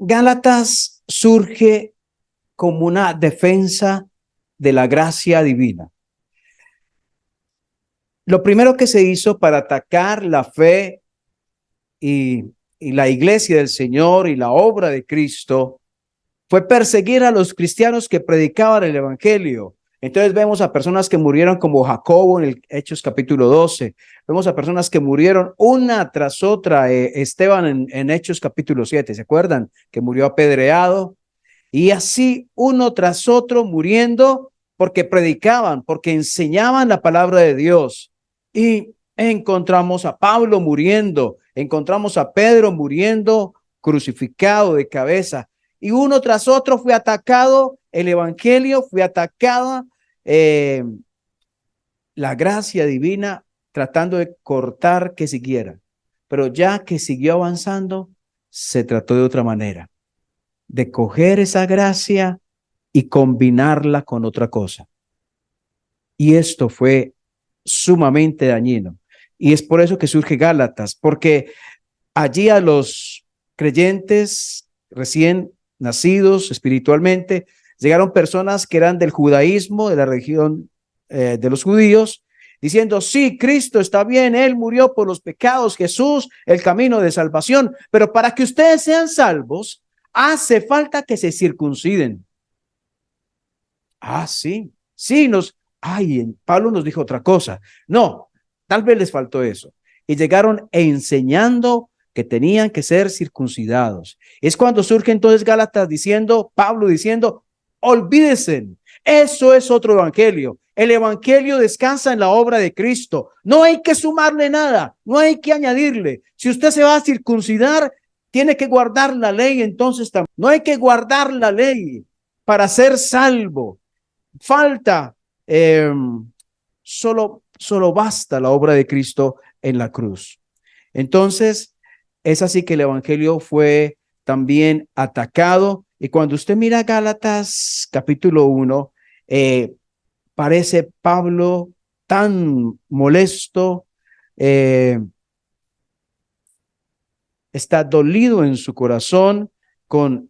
Gálatas surge como una defensa de la gracia divina. Lo primero que se hizo para atacar la fe y la iglesia del Señor y la obra de Cristo fue perseguir a los cristianos que predicaban el evangelio. Entonces vemos a personas que murieron como Jacobo en el Hechos capítulo 12. Vemos a personas que murieron una tras otra. Esteban en Hechos capítulo 7, ¿se acuerdan? Que murió apedreado. Y así uno tras otro muriendo porque predicaban, porque enseñaban la palabra de Dios. Y encontramos a Pablo muriendo, encontramos a Pedro muriendo crucificado de cabeza. Y uno tras otro fue atacado el evangelio, fue atacada la gracia divina, tratando de cortar que siguiera. Pero ya que siguió avanzando, se trató de otra manera, de coger esa gracia y combinarla con otra cosa. Y esto fue sumamente dañino. Y es por eso que surge Gálatas, porque allí a los creyentes recién nacidos espiritualmente, llegaron personas que eran del judaísmo, de la religión de los judíos, diciendo, sí, Cristo está bien, Él murió por los pecados, Jesús, el camino de salvación, pero para que ustedes sean salvos, hace falta que se circunciden. Sí, Pablo nos dijo otra cosa. No, tal vez les faltó eso. Y llegaron enseñando que tenían que ser circuncidados. Es cuando surge entonces Gálatas diciendo, Pablo diciendo, olvídense, eso es otro evangelio. El evangelio descansa en la obra de Cristo. No hay que sumarle nada, no hay que añadirle. Si usted se va a circuncidar, tiene que guardar la ley, entonces no hay que guardar la ley para ser salvo. Falta, solo basta la obra de Cristo en la cruz. Entonces, es así que el evangelio fue también atacado. Y cuando usted mira Gálatas capítulo 1, parece Pablo tan molesto, está dolido en su corazón con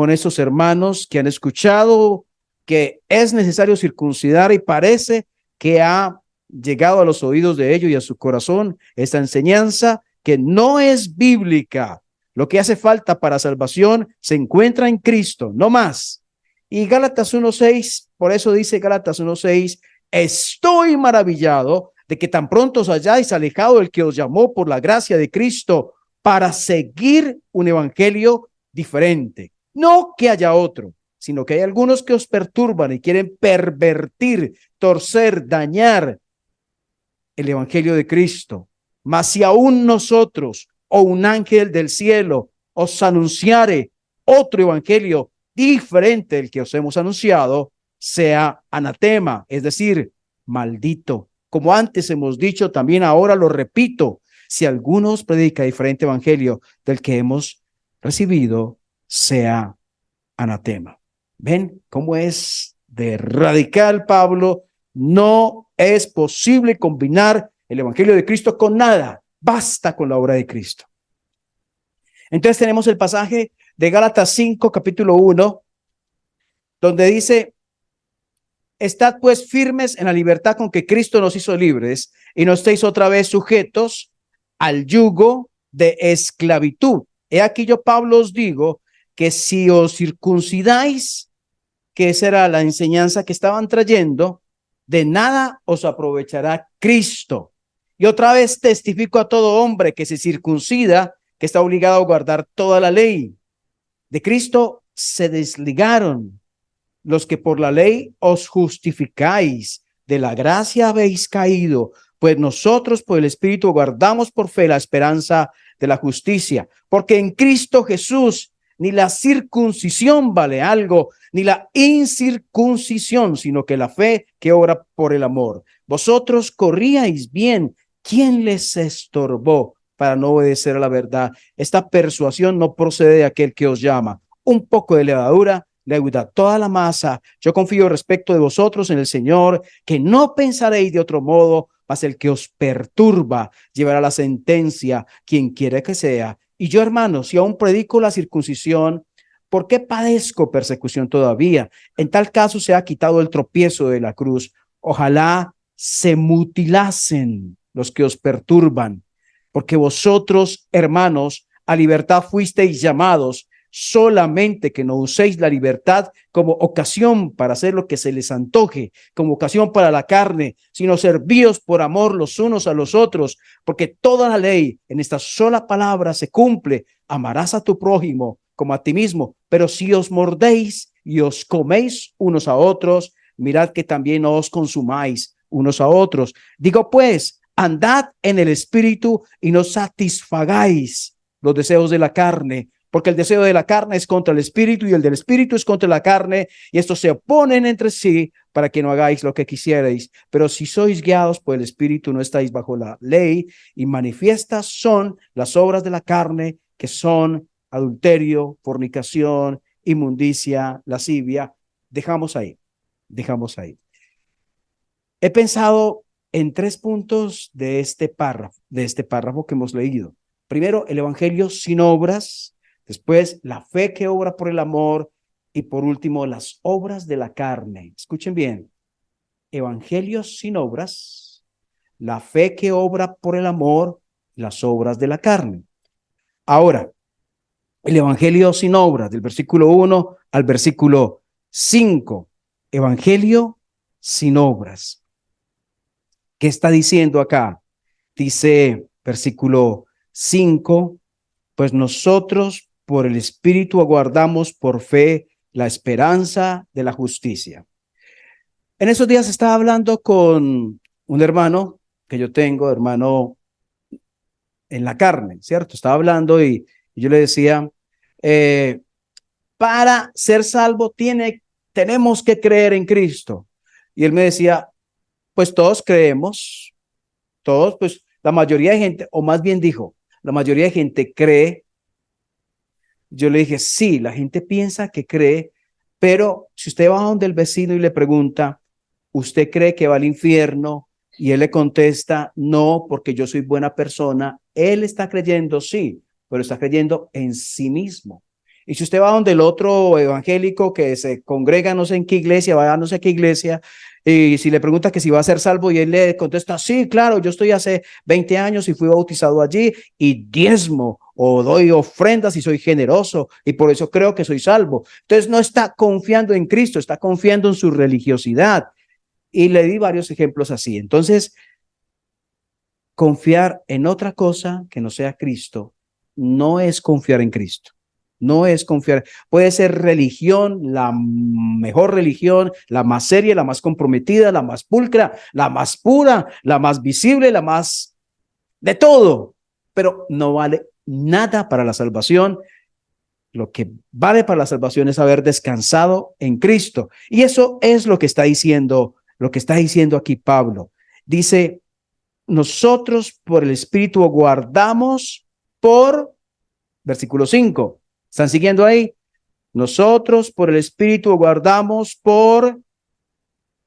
esos hermanos que han escuchado que es necesario circuncidar y parece que ha llegado a los oídos de ellos y a su corazón esta enseñanza que no es bíblica. Lo que hace falta para salvación se encuentra en Cristo, no más. Y Gálatas 1:6, por eso dice Gálatas 1:6, estoy maravillado de que tan pronto os hayáis alejado del que os llamó por la gracia de Cristo para seguir un evangelio diferente. No que haya otro, sino que hay algunos que os perturban y quieren pervertir, torcer, dañar el evangelio de Cristo. Mas si aún nosotros o un ángel del cielo os anunciare otro evangelio diferente del que os hemos anunciado, sea anatema, es decir, maldito. Como antes hemos dicho, también ahora lo repito, si alguno os predica diferente evangelio del que hemos recibido, sea anatema. ¿Ven cómo es de radical Pablo? No es posible combinar el evangelio de Cristo con nada. Basta con la obra de Cristo. Entonces tenemos el pasaje de Gálatas 5, capítulo 1, donde dice, estad pues firmes en la libertad con que Cristo nos hizo libres y no estéis otra vez sujetos al yugo de esclavitud. He aquí yo, Pablo, os digo que si os circuncidáis, que esa era la enseñanza que estaban trayendo, de nada os aprovechará Cristo. Y otra vez testifico a todo hombre que se circuncida, que está obligado a guardar toda la ley. De Cristo se desligaron los que por la ley os justificáis, de la gracia habéis caído, pues nosotros por el Espíritu guardamos por fe la esperanza de la justicia, porque en Cristo Jesús ni la circuncisión vale algo, ni la incircuncisión, sino que la fe que obra por el amor. Vosotros corríais bien, ¿quién les estorbó para no obedecer a la verdad? Esta persuasión no procede de aquel que os llama. Un poco de levadura leuda toda la masa. Yo confío respecto de vosotros en el Señor, que no pensaréis de otro modo, mas el que os perturba llevará la sentencia, quien quiera que sea, Y yo, hermanos, si aún predico la circuncisión, ¿por qué padezco persecución todavía? En tal caso se ha quitado el tropiezo de la cruz. Ojalá se mutilasen los que os perturban, porque vosotros, hermanos, a libertad fuisteis llamados, solamente que no uséis la libertad como ocasión para hacer lo que se les antoje, como ocasión para la carne, sino servíos por amor los unos a los otros, porque toda la ley en esta sola palabra se cumple: amarás a tu prójimo como a ti mismo. Pero si os mordéis y os coméis unos a otros, mirad que también no os consumáis unos a otros. Digo pues, andad en el espíritu y no satisfagáis los deseos de la carne, porque el deseo de la carne es contra el espíritu y el del espíritu es contra la carne, y estos se oponen entre sí para que no hagáis lo que quisierais. Pero si sois guiados por el espíritu, no estáis bajo la ley. Y manifiestas son las obras de la carne, que son adulterio, fornicación, inmundicia, lascivia. Dejamos ahí. He pensado en 3 puntos de este párrafo que hemos leído. Primero, el evangelio sin obras. Después, la fe que obra por el amor. Y por último, las obras de la carne. Escuchen bien: evangelio sin obras, la fe que obra por el amor, las obras de la carne. Ahora, el evangelio sin obras, del versículo 1 al versículo 5. Evangelio sin obras. ¿Qué está diciendo acá? Dice versículo 5: pues nosotros por el Espíritu aguardamos por fe la esperanza de la justicia. En esos días estaba hablando con un hermano que yo tengo, hermano en la carne, ¿cierto? Estaba hablando y yo le decía, para ser salvo tenemos que creer en Cristo. Y él me decía, pues todos creemos, todos, pues la mayoría de gente, o más bien dijo, la mayoría de gente cree. Yo le dije, sí, la gente piensa que cree, pero si usted va donde el vecino y le pregunta, ¿usted cree que va al infierno? Y él le contesta, no, porque yo soy buena persona. Él está creyendo, sí, pero está creyendo en sí mismo. Y si usted va donde el otro evangélico que se congrega no sé en qué iglesia, va a no sé qué iglesia, y si le pregunta que si va a ser salvo y él le contesta, sí, claro, yo estoy hace 20 años y fui bautizado allí y diezmo o doy ofrendas y soy generoso y por eso creo que soy salvo. Entonces no está confiando en Cristo, está confiando en su religiosidad. Y le di varios ejemplos así. Entonces, confiar en otra cosa que no sea Cristo no es confiar en Cristo. No es confiar. Puede ser religión, la mejor religión, la más seria, la más comprometida, la más pulcra, la más pura, la más visible, la más de todo, pero no vale nada para la salvación. Lo que vale para la salvación es haber descansado en Cristo. Y eso es lo que está diciendo aquí Pablo. Dice, nosotros por el Espíritu guardamos por, versículo 5. ¿Están siguiendo ahí? Nosotros por el Espíritu guardamos por,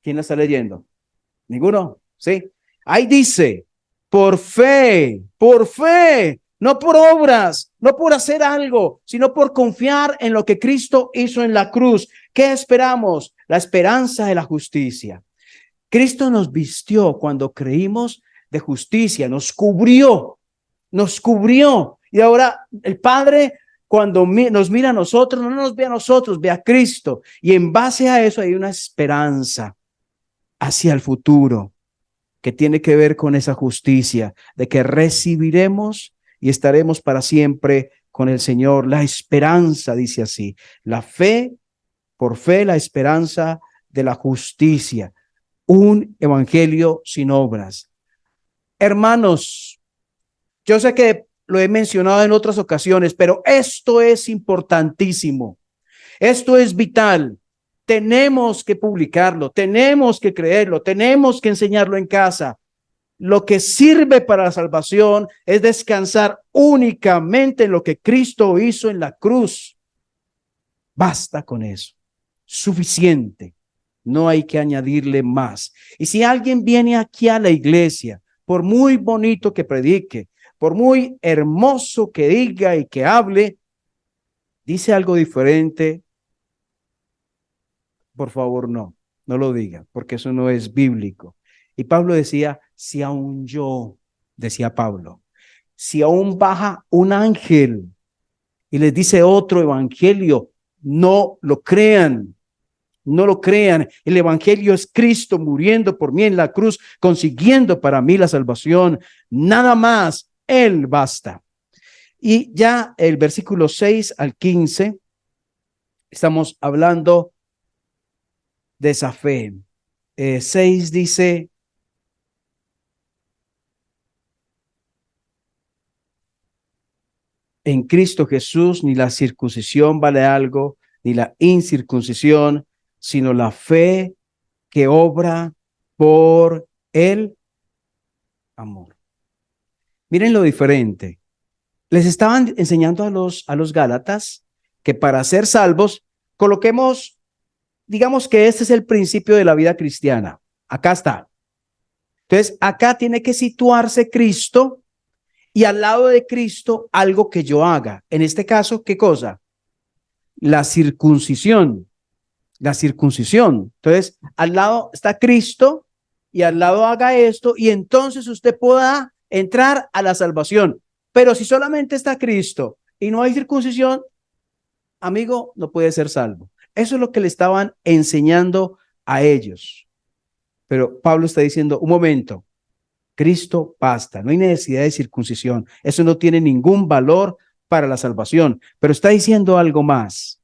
¿quién la está leyendo? ¿Ninguno? ¿Sí? Ahí dice, por fe, no por obras, no por hacer algo, sino por confiar en lo que Cristo hizo en la cruz. ¿Qué esperamos? La esperanza de la justicia. Cristo nos vistió cuando creímos de justicia, nos cubrió. Y ahora el Padre, cuando nos mira a nosotros, no nos ve a nosotros, ve a Cristo. Y en base a eso hay una esperanza hacia el futuro que tiene que ver con esa justicia, de que recibiremos y estaremos para siempre con el Señor. La esperanza, dice así, la fe, por fe, la esperanza de la justicia. Un evangelio sin obras. Hermanos, yo sé que lo he mencionado en otras ocasiones, pero esto es importantísimo. Esto es vital. Tenemos que publicarlo, tenemos que creerlo, tenemos que enseñarlo en casa. Lo que sirve para la salvación es descansar únicamente en lo que Cristo hizo en la cruz. Basta con eso. Suficiente. No hay que añadirle más. Y si alguien viene aquí a la iglesia, por muy bonito que predique, por muy hermoso que diga y que hable, dice algo diferente, por favor, no lo diga, porque eso no es bíblico. Y Pablo decía, si aún yo, decía Pablo, si aún baja un ángel y les dice otro evangelio, no lo crean. No lo crean, el evangelio es Cristo muriendo por mí en la cruz, consiguiendo para mí la salvación. Nada más, Él basta. Y ya el versículo 6 al 15, estamos hablando de esa fe. 6 dice, en Cristo Jesús ni la circuncisión vale algo, ni la incircuncisión, sino la fe que obra por el amor. Miren lo diferente. Les estaban enseñando a los Gálatas que para ser salvos, coloquemos, digamos que este es el principio de la vida cristiana. Acá está. Entonces, acá tiene que situarse Cristo y al lado de Cristo algo que yo haga. En este caso, ¿qué cosa? La circuncisión. La circuncisión. Entonces, al lado está Cristo y al lado haga esto y entonces usted pueda entrar a la salvación. Pero si solamente está Cristo y no hay circuncisión, amigo, no puede ser salvo. Eso es lo que le estaban enseñando a ellos. Pero Pablo está diciendo, un momento, Cristo basta, no hay necesidad de circuncisión. Eso no tiene ningún valor para la salvación. Pero está diciendo algo más.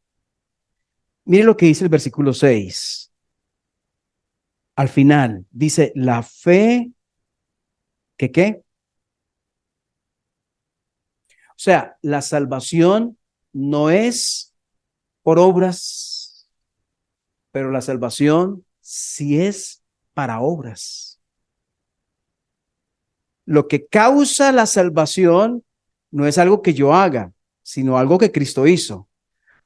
Mire lo que dice el versículo 6. Al final dice, la fe, ¿que qué? O sea, la salvación no es por obras, pero la salvación sí es para obras. Lo que causa la salvación no es algo que yo haga, sino algo que Cristo hizo.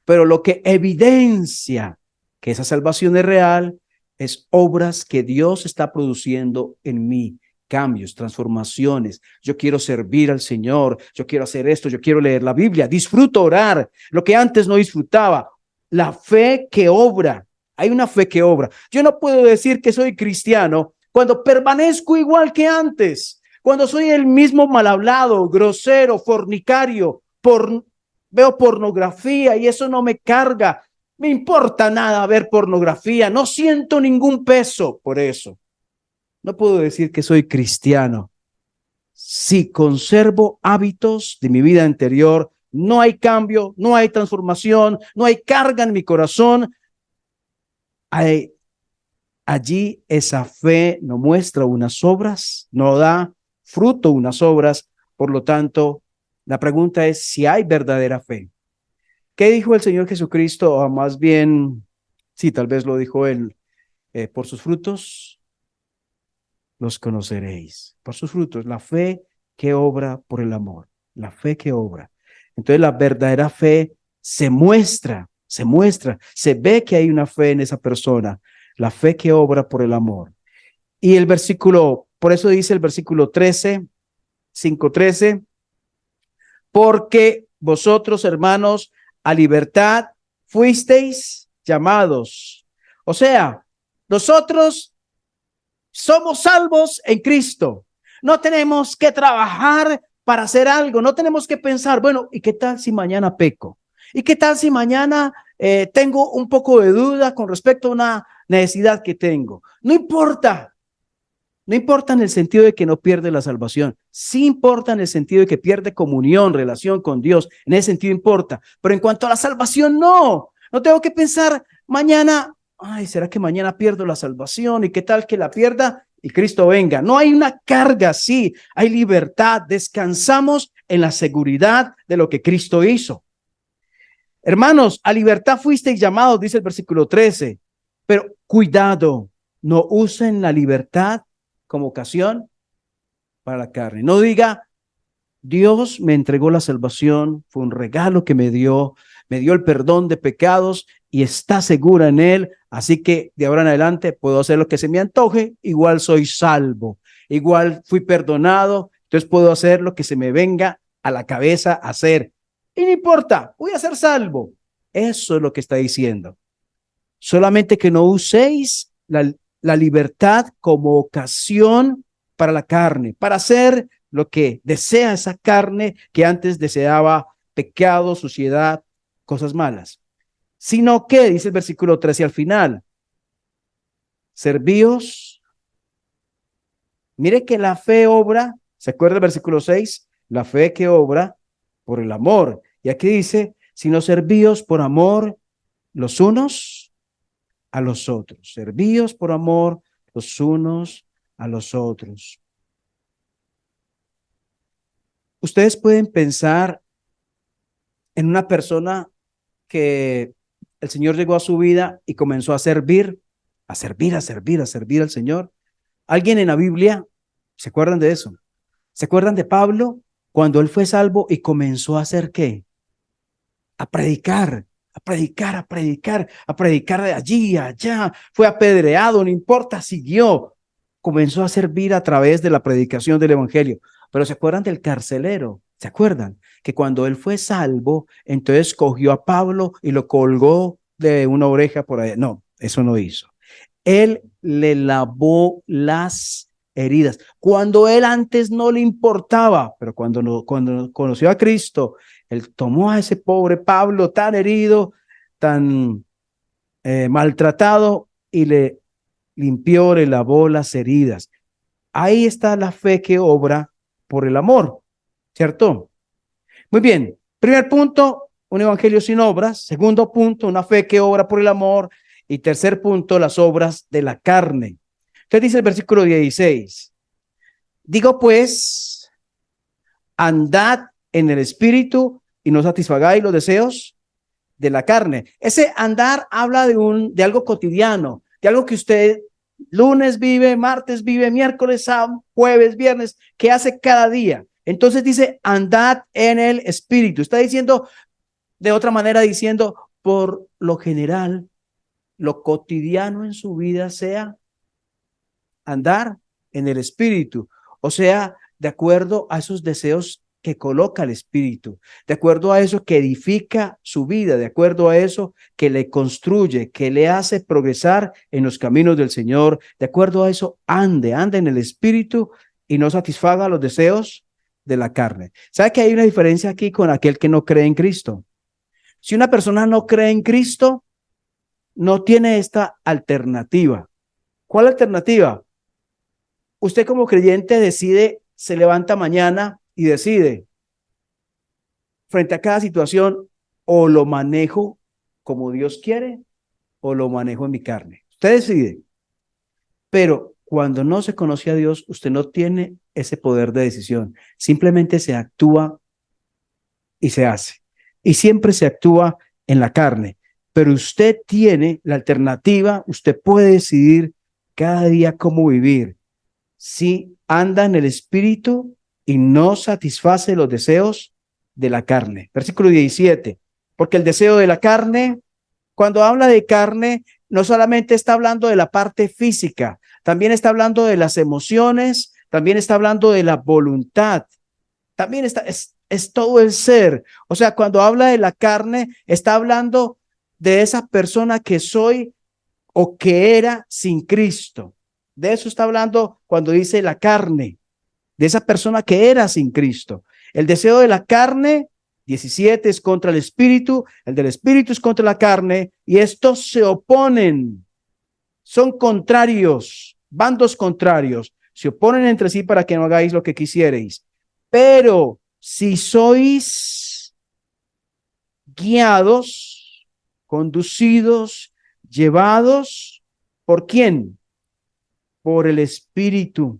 Pero lo que evidencia que esa salvación es real es obras que Dios está produciendo en mí. Cambios, transformaciones. Yo quiero servir al Señor, yo quiero hacer esto, yo quiero leer la Biblia, disfruto orar, lo que antes no disfrutaba. La fe que obra, hay una fe que obra. Yo no puedo decir que soy cristiano cuando permanezco igual que antes, cuando soy el mismo mal hablado, grosero, fornicario, veo pornografía y eso no me carga. Me importa nada ver pornografía, no siento ningún peso por eso. No puedo decir que soy cristiano. Si conservo hábitos de mi vida anterior, no hay cambio, no hay transformación, no hay carga en mi corazón. Allí esa fe no muestra unas obras, no da fruto unas obras. Por lo tanto, la pregunta es si hay verdadera fe. ¿Qué dijo el Señor Jesucristo? O más bien, sí, tal vez lo dijo él, por sus frutos los conoceréis, por sus frutos, la fe que obra por el amor, la fe que obra. Entonces la verdadera fe se muestra, se ve que hay una fe en esa persona, la fe que obra por el amor. Y el versículo, por eso dice el versículo 13, 5:13, porque vosotros, hermanos, a libertad fuisteis llamados. O sea, nosotros somos salvos en Cristo. No tenemos que trabajar para hacer algo. No tenemos que pensar, bueno, ¿y qué tal si mañana peco? ¿Y qué tal si mañana tengo un poco de duda con respecto a una necesidad que tengo? No importa. No importa en el sentido de que no pierde la salvación. Sí importa en el sentido de que pierde comunión, relación con Dios. En ese sentido importa. Pero en cuanto a la salvación, no. No tengo que pensar mañana, ay, ¿será que mañana pierdo la salvación? ¿Y qué tal que la pierda y Cristo venga? No hay una carga, sí, hay libertad. Descansamos en la seguridad de lo que Cristo hizo. Hermanos, a libertad fuisteis llamados, dice el versículo 13. Pero cuidado, no usen la libertad como ocasión para la carne. No diga, Dios me entregó la salvación, fue un regalo que me dio el perdón de pecados y está segura en él, así que de ahora en adelante puedo hacer lo que se me antoje, igual soy salvo, igual fui perdonado, Entonces puedo hacer lo que se me venga a la cabeza hacer. Y no importa, voy a ser salvo. Eso es lo que está diciendo. Solamente que no uséis la libertad como ocasión para la carne, para hacer lo que desea esa carne que antes deseaba pecado, suciedad, cosas malas. Sino que, dice el versículo 13 al final, servíos. Mire que la fe obra, ¿se acuerda el versículo 6? La fe que obra por el amor. Y aquí dice, sino servíos por amor los unos a los otros. Servíos por amor los unos a los otros. Ustedes pueden pensar en una persona que el Señor llegó a su vida y comenzó a servir, a servir, a servir, a servir al Señor. ¿Alguien en la Biblia se acuerdan de eso? ¿Se acuerdan de Pablo cuando él fue salvo y comenzó a hacer qué? A predicar, a predicar, a predicar, a predicar de allí a allá. Fue apedreado, no importa, siguió. Comenzó a servir a través de la predicación del evangelio. Pero ¿se acuerdan del carcelero? ¿Se acuerdan? Que cuando él fue salvo, entonces cogió a Pablo y lo colgó de una oreja por allá. No, eso no hizo. Él le lavó las heridas. Cuando él antes no le importaba, pero cuando conoció a Cristo, él tomó a ese pobre Pablo tan herido, tan maltratado y le limpió, le lavó las heridas. Ahí está la fe que obra por el amor, ¿cierto? Muy bien. Primer punto, un evangelio sin obras. Segundo punto, una fe que obra por el amor. Y tercer punto, las obras de la carne. Entonces dice el versículo 16. Digo pues, andad en el espíritu y no satisfagáis los deseos de la carne. Ese andar habla de algo cotidiano, de algo que usted lunes vive, martes vive, miércoles, sábado, jueves, viernes, que hace cada día. Entonces dice, andad en el espíritu. Está diciendo, de otra manera, diciendo, por lo general, lo cotidiano en su vida sea andar en el espíritu. O sea, de acuerdo a esos deseos que coloca el espíritu, de acuerdo a eso que edifica su vida, de acuerdo a eso que le construye, que le hace progresar en los caminos del Señor, de acuerdo a eso ande en el espíritu y no satisfaga los deseos de la carne. ¿Sabe que hay una diferencia aquí con aquel que no cree en Cristo? Si una persona no cree en Cristo, no tiene esta alternativa. ¿Cuál alternativa? Usted como creyente decide, se levanta mañana y decide, frente a cada situación, o lo manejo como Dios quiere, o lo manejo en mi carne. Usted decide. Pero cuando no se conoce a Dios, usted no tiene ese poder de decisión. Simplemente se actúa y se hace. Y siempre se actúa en la carne. Pero usted tiene la alternativa, usted puede decidir cada día cómo vivir. Si anda en el espíritu y no satisface los deseos de la carne. Versículo 17. Porque el deseo de la carne, cuando habla de carne, no solamente está hablando de la parte física, también está hablando de las emociones, también está hablando de la voluntad, también es todo el ser. O sea, cuando habla de la carne, está hablando de esa persona que soy o que era sin Cristo. De eso está hablando cuando dice la carne, de esa persona que era sin Cristo. El deseo de la carne, 17, es contra el espíritu, el del espíritu es contra la carne, y estos se oponen, son contrarios, bandos contrarios, se oponen entre sí para que no hagáis lo que quisierais. Pero si sois guiados, conducidos, llevados, ¿por quién? Por el Espíritu.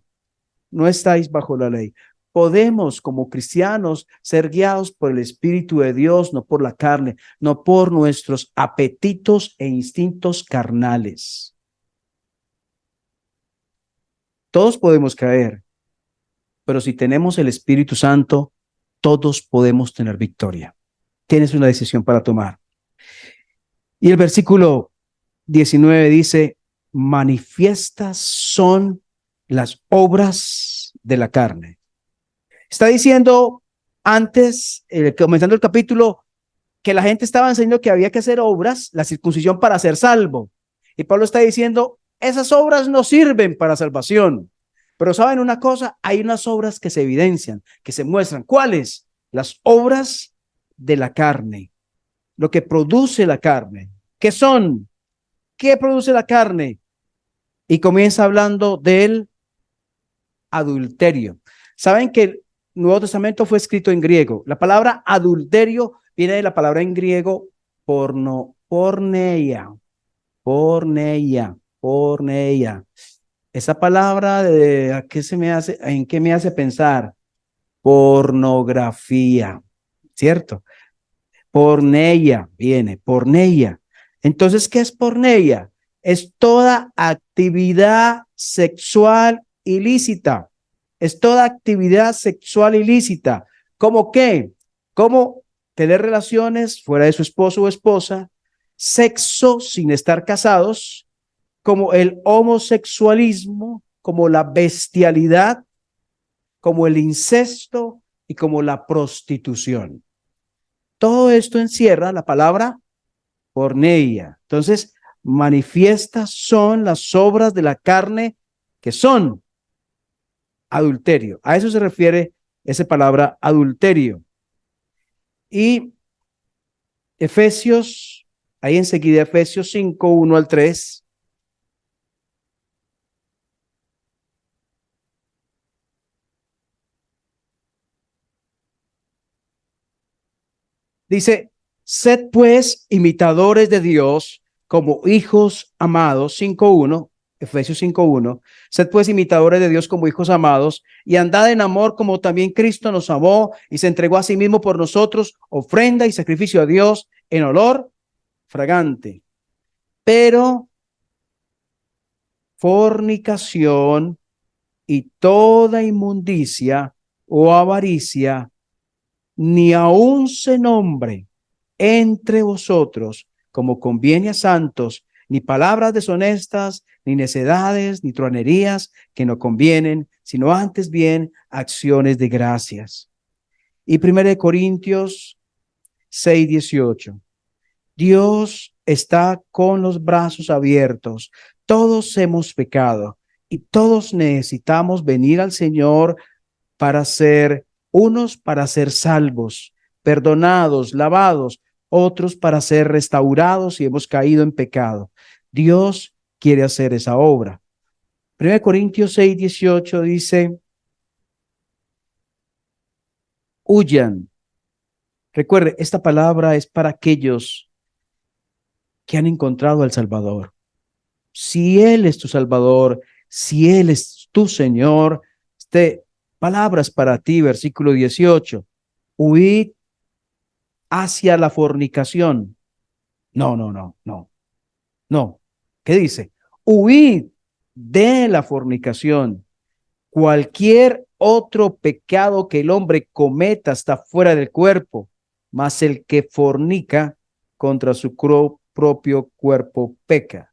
No estáis bajo la ley. Podemos, como cristianos, ser guiados por el Espíritu de Dios, no por la carne, no por nuestros apetitos e instintos carnales. Todos podemos caer, pero si tenemos el Espíritu Santo, todos podemos tener victoria. Tienes una decisión para tomar. Y el versículo 19 dice, manifiestas son las obras de la carne. Está diciendo antes, comenzando el capítulo, que la gente estaba enseñando que había que hacer obras, la circuncisión para ser salvo. Y Pablo está diciendo, esas obras no sirven para salvación. Pero ¿saben una cosa? Hay unas obras que se evidencian, que se muestran. ¿Cuáles? Las obras de la carne, lo que produce la carne. ¿Qué son? ¿Qué produce la carne? Y comienza hablando del adulterio. ¿Saben que el Nuevo Testamento fue escrito en griego? La palabra adulterio viene de la palabra en griego porneia. Esa palabra, ¿a qué se me hace? ¿En qué me hace pensar? Pornografía, ¿cierto? Porneia viene, porneia. Entonces, ¿qué es porneia? Es toda actividad sexual ilícita. Es toda actividad sexual ilícita. ¿Cómo qué? Como tener relaciones fuera de su esposo o esposa, sexo sin estar casados, como el homosexualismo, como la bestialidad, como el incesto y como la prostitución. Todo esto encierra la palabra porneia. Entonces, manifiestas son las obras de la carne que son adulterio. A eso se refiere esa palabra adulterio. Y Efesios, ahí enseguida Efesios 5, 1 al 3. Dice, sed pues imitadores de Dios como hijos amados, 5:1, Efesios 5:1, sed pues imitadores de Dios como hijos amados y andad en amor como también Cristo nos amó y se entregó a sí mismo por nosotros, ofrenda y sacrificio a Dios en olor fragante. Pero fornicación y toda inmundicia o avaricia ni aun se nombre entre vosotros como conviene a santos, ni palabras deshonestas, ni necedades, ni truanerías que no convienen, sino antes bien acciones de gracias. Y 1 Corintios 6:18. Dios está con los brazos abiertos. Todos hemos pecado y todos necesitamos venir al Señor para ser unos para ser salvos, perdonados, lavados, otros para ser restaurados y hemos caído en pecado. Dios quiere hacer esa obra. 1 Corintios 6:18 dice, huyan. Recuerde, esta palabra es para aquellos que han encontrado al Salvador. Si Él es tu Salvador, si Él es tu Señor, palabras para ti, versículo 18, huid hacia la fornicación. No. ¿Qué dice? Huid de la fornicación. Cualquier otro pecado que el hombre cometa está fuera del cuerpo, mas el que fornica contra su propio cuerpo peca.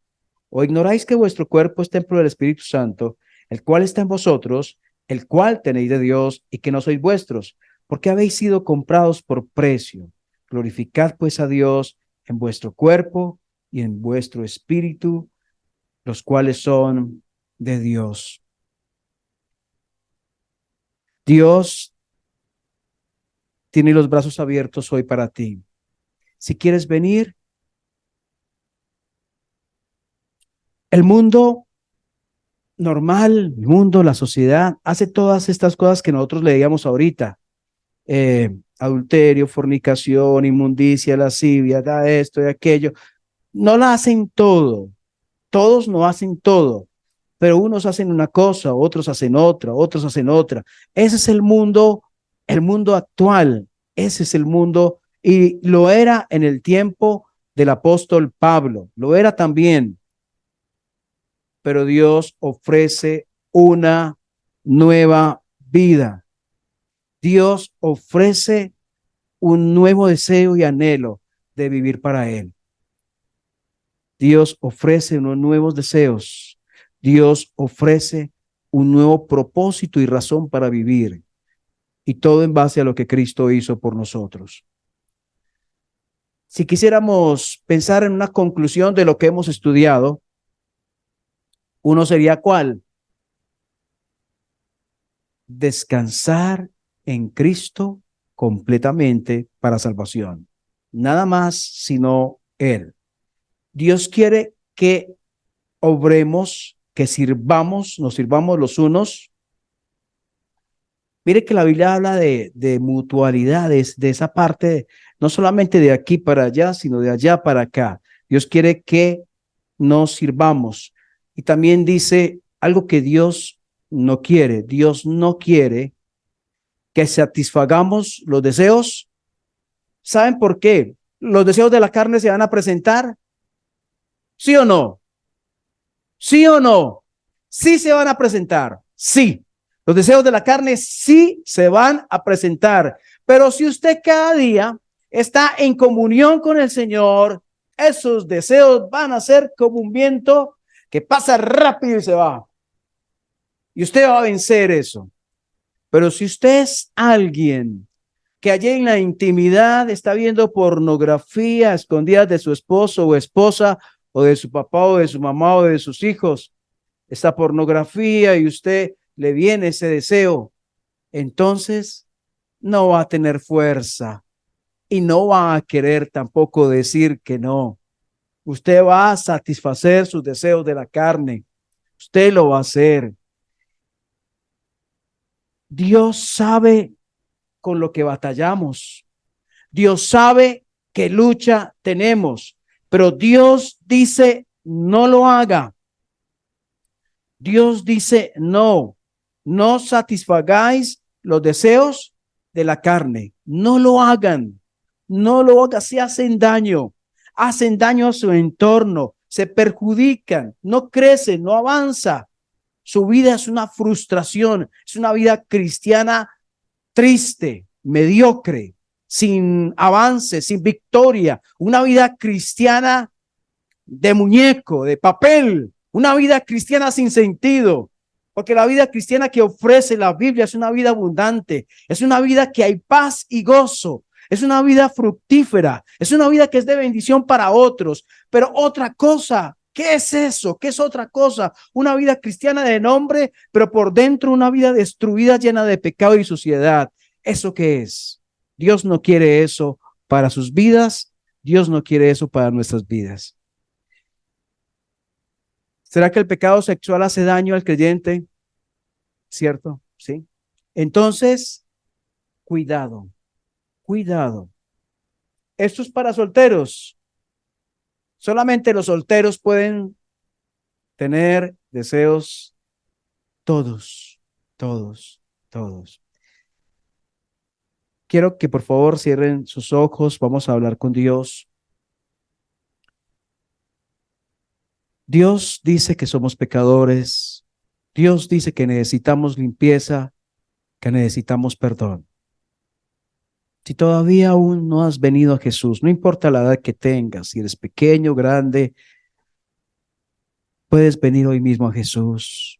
¿O ignoráis que vuestro cuerpo es templo del Espíritu Santo, el cual está en vosotros, el cual tenéis de Dios y que no sois vuestros, porque habéis sido comprados por precio? Glorificad pues a Dios en vuestro cuerpo y en vuestro espíritu, los cuales son de Dios. Dios tiene los brazos abiertos hoy para ti. Si quieres venir, el mundo normal, el mundo, la sociedad, hace todas estas cosas que nosotros leíamos ahorita. Adulterio, fornicación, inmundicia, lascivia, da esto y aquello. No la hacen todo. Todos no hacen todo. Pero unos hacen una cosa, otros hacen otra, otros hacen otra. Ese es el mundo actual. Ese es el mundo y lo era en el tiempo del apóstol Pablo, lo era también. Pero Dios ofrece una nueva vida. Dios ofrece un nuevo deseo y anhelo de vivir para Él. Dios ofrece unos nuevos deseos. Dios ofrece un nuevo propósito y razón para vivir. y todo en base a lo que Cristo hizo por nosotros. Si quisiéramos pensar en una conclusión de lo que hemos estudiado, uno sería ¿cuál? Descansar en Cristo completamente para salvación. Nada más sino Él. Dios quiere que obremos, que sirvamos, nos sirvamos los unos. Mire que la Biblia habla de mutualidades, de esa parte, no solamente de aquí para allá, sino de allá para acá. Dios quiere que nos sirvamos. Y también dice algo que Dios no quiere. Dios no quiere que satisfagamos los deseos. ¿Saben por qué? ¿Los deseos de la carne se van a presentar? ¿Sí o no? ¿Sí o no? Sí se van a presentar. Sí. Los deseos de la carne sí se van a presentar. Pero si usted cada día está en comunión con el Señor, esos deseos van a ser como un viento que pasa rápido y se va. Y usted va a vencer eso. Pero si usted es alguien que allí en la intimidad está viendo pornografía escondida de su esposo o esposa, o de su papá o de su mamá o de sus hijos, esta pornografía, y usted le viene ese deseo, entonces no va a tener fuerza y no va a querer tampoco decir que no. Usted va a satisfacer sus deseos de la carne. Usted lo va a hacer. Dios sabe con lo que batallamos. Dios sabe qué lucha tenemos, pero Dios dice no lo haga. Dios dice no, no satisfagáis los deseos de la carne. No lo hagan, no lo hagan, si hacen daño a su entorno, se perjudican, no crecen, no avanza. Su vida es una frustración, es una vida cristiana triste, mediocre, sin avance, sin victoria, una vida cristiana de muñeco, de papel, una vida cristiana sin sentido, porque la vida cristiana que ofrece la Biblia es una vida abundante, es una vida que hay paz y gozo, es una vida fructífera, es una vida que es de bendición para otros. Pero otra cosa, ¿qué es eso? ¿Qué es otra cosa? Una vida cristiana de nombre, pero por dentro una vida destruida, llena de pecado y suciedad. ¿Eso qué es? Dios no quiere eso para sus vidas, Dios no quiere eso para nuestras vidas. ¿Será que el pecado sexual hace daño al creyente? ¿Cierto? Sí. Entonces, cuidado, cuidado. Esto es para solteros. Solamente los solteros pueden tener deseos, todos, todos, todos. Quiero que por favor cierren sus ojos, vamos a hablar con Dios. Dios dice que somos pecadores. Dios dice que necesitamos limpieza, que necesitamos perdón. Si todavía aún no has venido a Jesús, no importa la edad que tengas, si eres pequeño, grande, puedes venir hoy mismo a Jesús.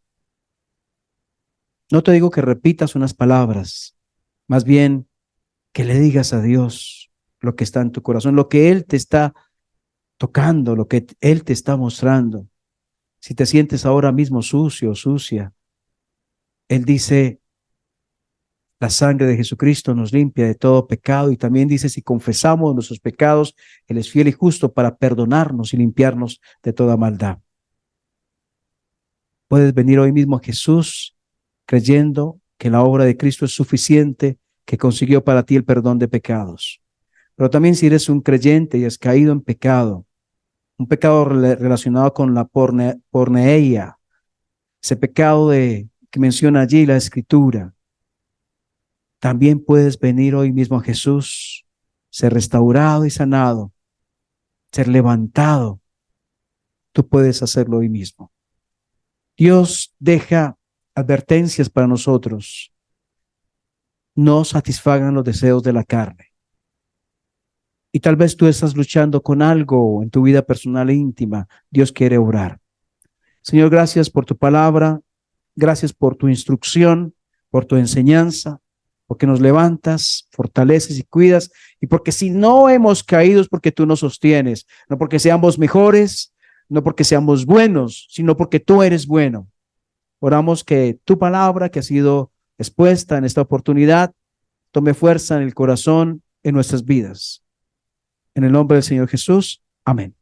No te digo que repitas unas palabras, más bien que le digas a Dios lo que está en tu corazón, lo que Él te está tocando, lo que Él te está mostrando. Si te sientes ahora mismo sucio o sucia, Él dice, la sangre de Jesucristo nos limpia de todo pecado, y también dice, si confesamos nuestros pecados, Él es fiel y justo para perdonarnos y limpiarnos de toda maldad. Puedes venir hoy mismo a Jesús creyendo que la obra de Cristo es suficiente, que consiguió para ti el perdón de pecados. Pero también si eres un creyente y has caído en pecado, un pecado relacionado con la porneia, ese pecado que menciona allí la Escritura, también puedes venir hoy mismo a Jesús, ser restaurado y sanado, ser levantado. Tú puedes hacerlo hoy mismo. Dios deja advertencias para nosotros. No satisfagan los deseos de la carne. Y tal vez tú estás luchando con algo en tu vida personal e íntima. Dios quiere obrar. Señor, gracias por tu palabra. Gracias por tu instrucción, por tu enseñanza. porque nos levantas, fortaleces y cuidas, y porque si no hemos caído es porque tú nos sostienes, no porque seamos mejores, no porque seamos buenos, sino porque tú eres bueno. Oramos que tu palabra que ha sido expuesta en esta oportunidad tome fuerza en el corazón, en nuestras vidas. En el nombre del Señor Jesús. Amén.